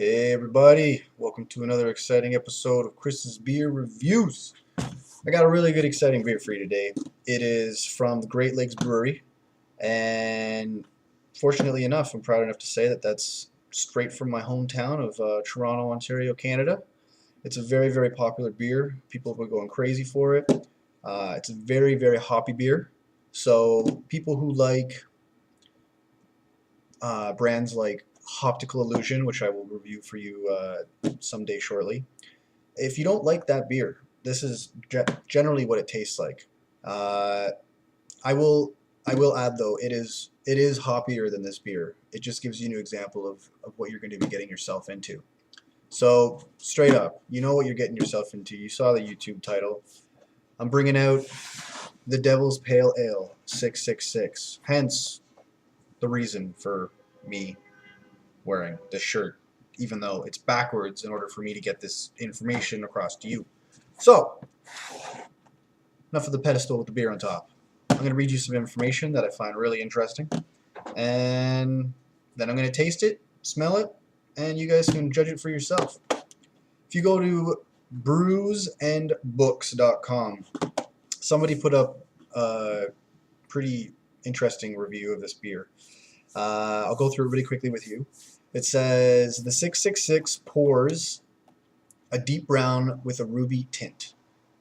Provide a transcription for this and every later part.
Hey everybody, welcome to another exciting episode of Chris's Beer Reviews. I got a really good exciting beer for you today. It is from the Great Lakes Brewery, and fortunately enough, I'm proud enough to say that that's straight from my hometown of Toronto, Ontario, Canada. It's a very, very popular beer. People have been going crazy for it. It's a very, very hoppy beer. So people who like brands like Optical Illusion, which I will review for you someday shortly. If you don't like that beer, this is generally what it tastes like. Uh, I will I will add though, it is hoppier than this beer. It just gives you an example of what you're going to be getting yourself into. So straight up, you know what you're getting yourself into. You saw the YouTube title. I'm bringing out the Devil's Pale Ale 666. Hence the reason for me wearing this shirt, even though it's backwards in order for me to get this information across to you. So, enough of the pedestal with the beer on top. I'm going to read you some information that I find really interesting, and then I'm going to taste it, smell it, and you guys can judge it for yourself. If you go to brewsandbooks.com, somebody put up a pretty interesting review of this beer. I'll go through it really quickly with you. It says, the 666 pours a deep brown with a ruby tint.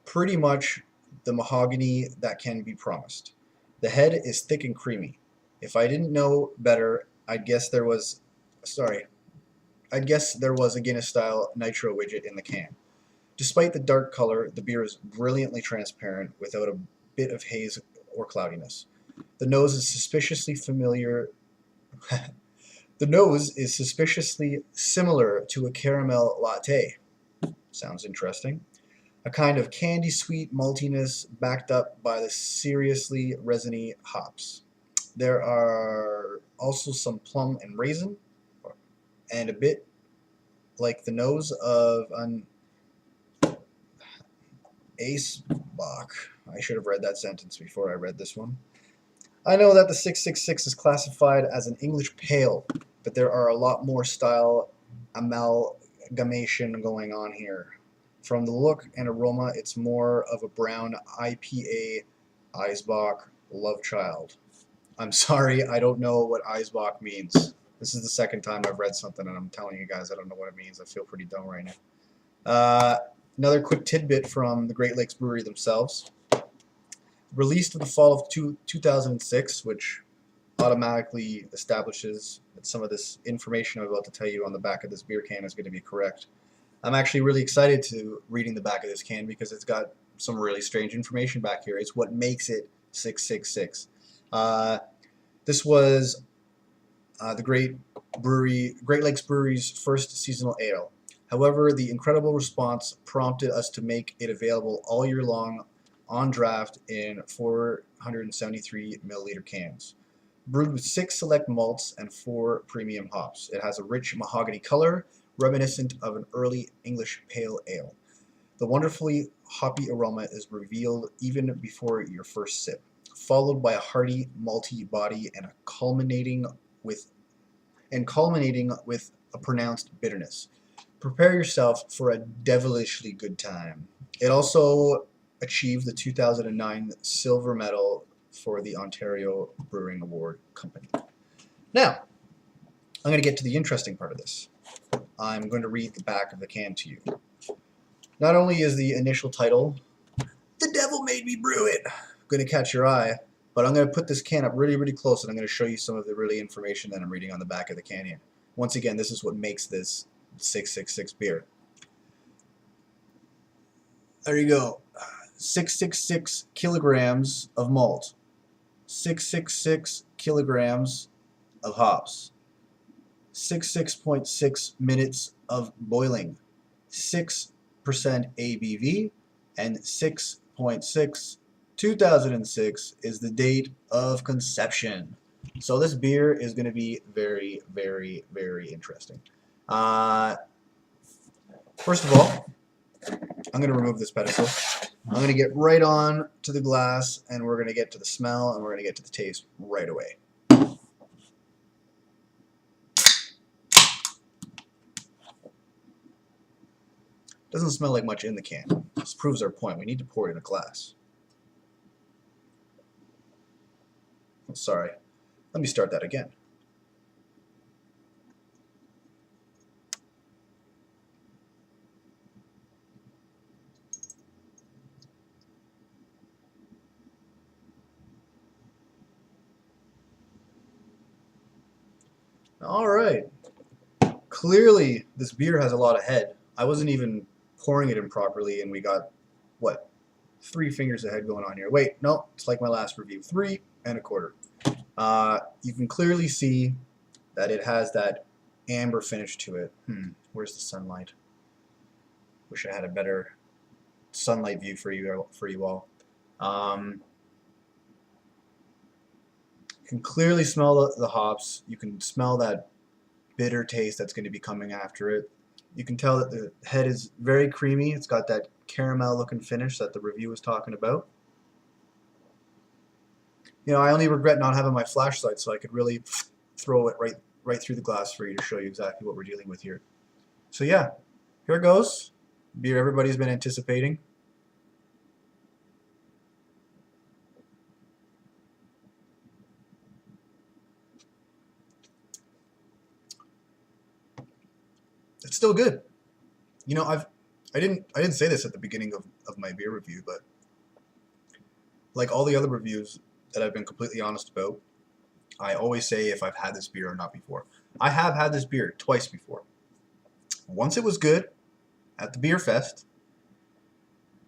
Pretty much the mahogany that can be promised. The head is thick and creamy. If I didn't know better, I'd guess there was a Guinness-style nitro widget in the can. Despite the dark color, the beer is brilliantly transparent without a bit of haze or cloudiness. The nose is suspiciously familiar The nose is suspiciously similar to a caramel latte. Sounds interesting. A kind of candy sweet maltiness backed up by the seriously resiny hops. There are also some plum and raisin, and a bit like the nose of an Ace Bach. I should have read that sentence before I read this one. I know that the 666 is classified as an English pale, but there are a lot more style amalgamation going on here. From the look and aroma, it's more of a brown IPA Eisbach love child. I'm sorry, I don't know what Eisbach means. This is the second time I've read something and I'm telling you guys I don't know what it means. I feel pretty dumb right now. Another quick tidbit from the Great Lakes Brewery themselves. Released in the fall of 2006, which automatically establishes that some of this information I'm about to tell you on the back of this beer can is going to be correct. I'm actually really excited to reading the back of this can because it's got some really strange information back here. It's what makes it 666. This was the Great Lakes Brewery's first seasonal ale. However, the incredible response prompted us to make it available all year long on draft in 473 milliliter cans. Brewed with 6 select malts and 4 premium hops. It has a rich mahogany color, reminiscent of an early English pale ale. The wonderfully hoppy aroma is revealed even before your first sip, followed by a hearty, malty body and culminating with a pronounced bitterness. Prepare yourself for a devilishly good time. It also achieved the 2009 silver medal for the Ontario Brewing Award Company. Now, I'm going to get to the interesting part of this. I'm going to read the back of the can to you. Not only is the initial title, "The Devil Made Me Brew It," going to catch your eye, but I'm going to put this can up really, really close and I'm going to show you some of the really information that I'm reading on the back of the can here. Once again, this is what makes this 666 beer. There you go. 666 kilograms of malt, 666 kilograms of hops, 66.6 minutes of boiling, 6% ABV, and 6.6. 2006 is the date of conception. So this beer is going to be very, very, very interesting. First of all, I'm going to remove this pedestal. I'm going to get right on to the glass, and we're going to get to the smell, and we're going to get to the taste right away. Doesn't smell like much in the can. This proves our point. We need to pour it in a glass. Oh, sorry. Let me start that again. All right. Clearly, this beer has a lot of head. I wasn't even pouring it in properly, and we got, what, 3 fingers of head going on here. Wait, no, it's like my last review. 3 1/4. You can clearly see that it has that amber finish to it. Where's the sunlight? Wish I had a better sunlight view for you all. You can clearly smell the hops. You can smell that bitter taste that's going to be coming after it. You can tell that the head is very creamy. It's got that caramel looking finish that the review was talking about. You know, I only regret not having my flashlight so I could really throw it right through the glass for you to show you exactly what we're dealing with here. So yeah, here it goes. Beer everybody's been anticipating. It's still good. You know, I didn't say this at the beginning of my beer review, but like all the other reviews that I've been completely honest about, I always say if I've had this beer or not before. I have had this beer twice before. Once it was good at the beer fest.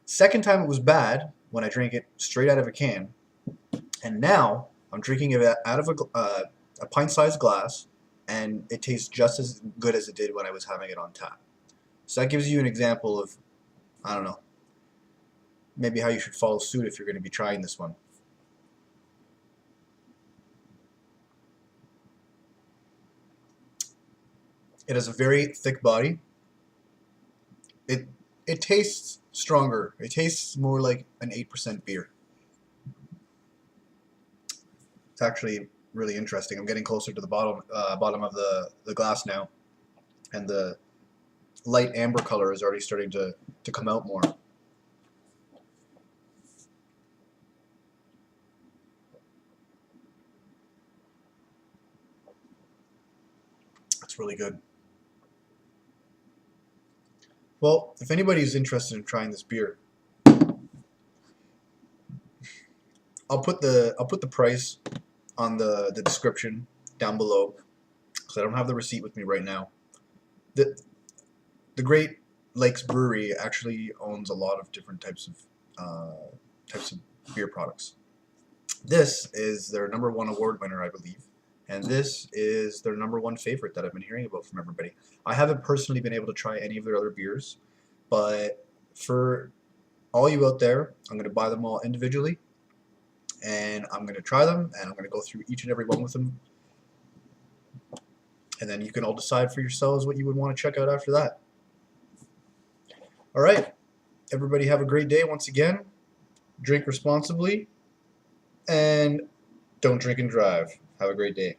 Second time it was bad when I drank it straight out of a can. And now I'm drinking it out of a pint-sized glass, and it tastes just as good as it did when I was having it on tap. So that gives you an example of, I don't know, maybe how you should follow suit if you're going to be trying this one. It has a very thick body. It tastes stronger. It tastes more like an 8% beer. It's actually really interesting. I'm getting closer to the bottom of the glass now, and the light amber color is already starting to come out more. It's really good. Well, if anybody's interested in trying this beer, I'll put the price on the description down below, because I don't have the receipt with me right now. The Great Lakes Brewery actually owns a lot of different types of beer products. This is their #1 award winner, I believe, and this is their #1 favorite that I've been hearing about from everybody. I haven't personally been able to try any of their other beers, but for all you out there, I'm going to buy them all individually, and I'm going to try them, and I'm going to go through each and every one with them, and then you can all decide for yourselves what you would want to check out after that. All right, everybody have a great day once again. Drink responsibly, and don't drink and drive. Have a great day.